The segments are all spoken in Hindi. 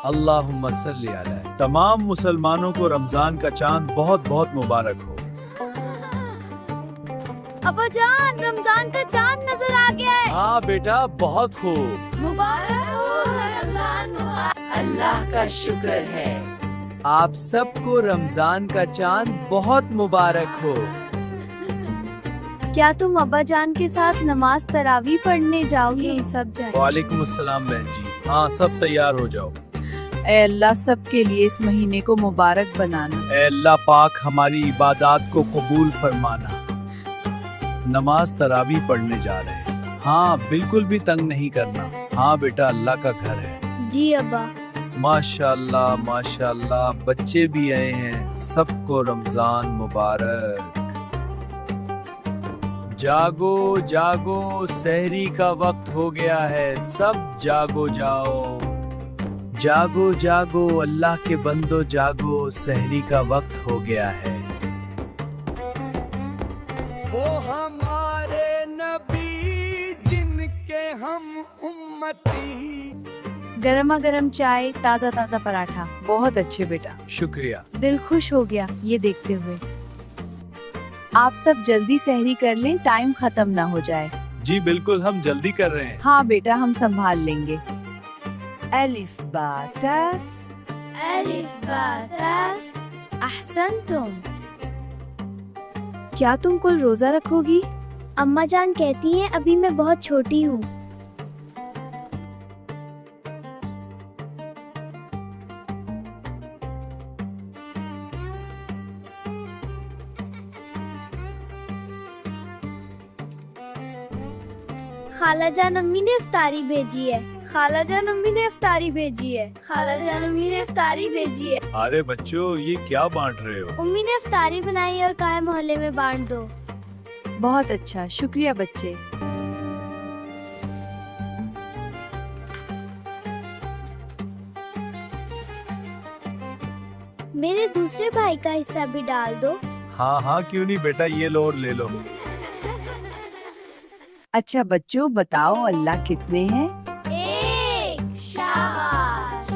अल्लाहुम्मा सल्ली अलैहि। तमाम मुसलमानों को रमजान का चांद बहुत बहुत मुबारक हो। अब्बा जान, रमजान का चांद नजर आ गया है। हाँ बेटा, बहुत खूब। मुबारक हो रमजान मुबारक। अल्लाह का शुक्र है। आप सबको रमजान का चांद बहुत मुबारक हो। क्या तुम अब्बा जान के साथ नमाज तरावी पढ़ने जाओगे? सब जाए। वालेकुम अस्सलाम बहन जी। हाँ, सब तैयार हो जाओ। ऐ अल्लाह सबके लिए इस महीने को मुबारक बनाना। ऐ अल्लाह पाक हमारी इबादत को कबूल फरमाना। नमाज तरावी पढ़ने जा रहे हैं। हाँ, बिल्कुल भी तंग नहीं करना। हाँ बेटा, अल्लाह का घर है। जी अब्बा। माशाल्लाह माशाल्लाह, बच्चे भी आए हैं। सबको रमजान मुबारक। जागो जागो, सहरी का वक्त हो गया है। सब जागो जाओ। जागो जागो अल्लाह के बंदो, जागो, सहरी का वक्त हो गया है। वो हमारे नबी जिनके हम उम्मती। गरमा गरम चाय, ताज़ा ताज़ा पराठा। बहुत अच्छे बेटा। शुक्रिया। दिल खुश हो गया ये देखते हुए। आप सब जल्दी सहरी कर लें, टाइम खत्म ना हो जाए। जी बिल्कुल, हम जल्दी कर रहे हैं। हाँ बेटा, हम संभाल लेंगे। अलिफ बा तस। अलिफ बा तस। अहसनतुम। क्या तुम कल रोजा रखोगी? अम्मा जान कहती हैं अभी मैं बहुत छोटी हूँ। खाला जान अम्मी ने इफ्तारी भेजी है। खाला जान अम्मी ने इफ्तारी भेजी है। खाला जान अम्मी ने इफ्तारी भेजी है। अरे बच्चों, ये क्या बांट रहे हो? अम्मी ने इफ्तारी बनाई और कहा मोहल्ले में बांट दो। बहुत अच्छा, शुक्रिया बच्चे। मेरे दूसरे भाई का हिस्सा भी डाल दो। हाँ हाँ, क्यों नहीं बेटा, ये लो और ले लो। अच्छा बच्चों, बताओ अल्लाह कितने हैं? एक। शाबाश।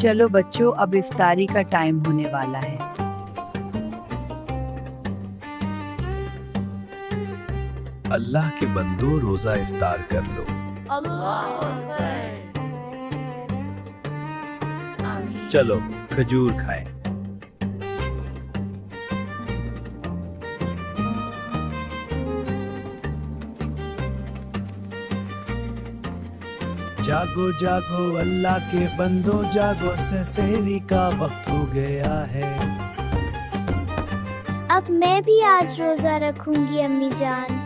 चलो बच्चों, अब इफ्तारी का टाइम होने वाला है। अल्लाह के बंदो, रोजा इफ्तार कर लो। अल्लाहु अकबर। आमीन। चलो खजूर खाएं। जागो जागो अल्लाह के बंदो, जागो, सहरी का वक्त हो गया है। अब मैं भी आज रोजा रखूंगी अम्मी जान।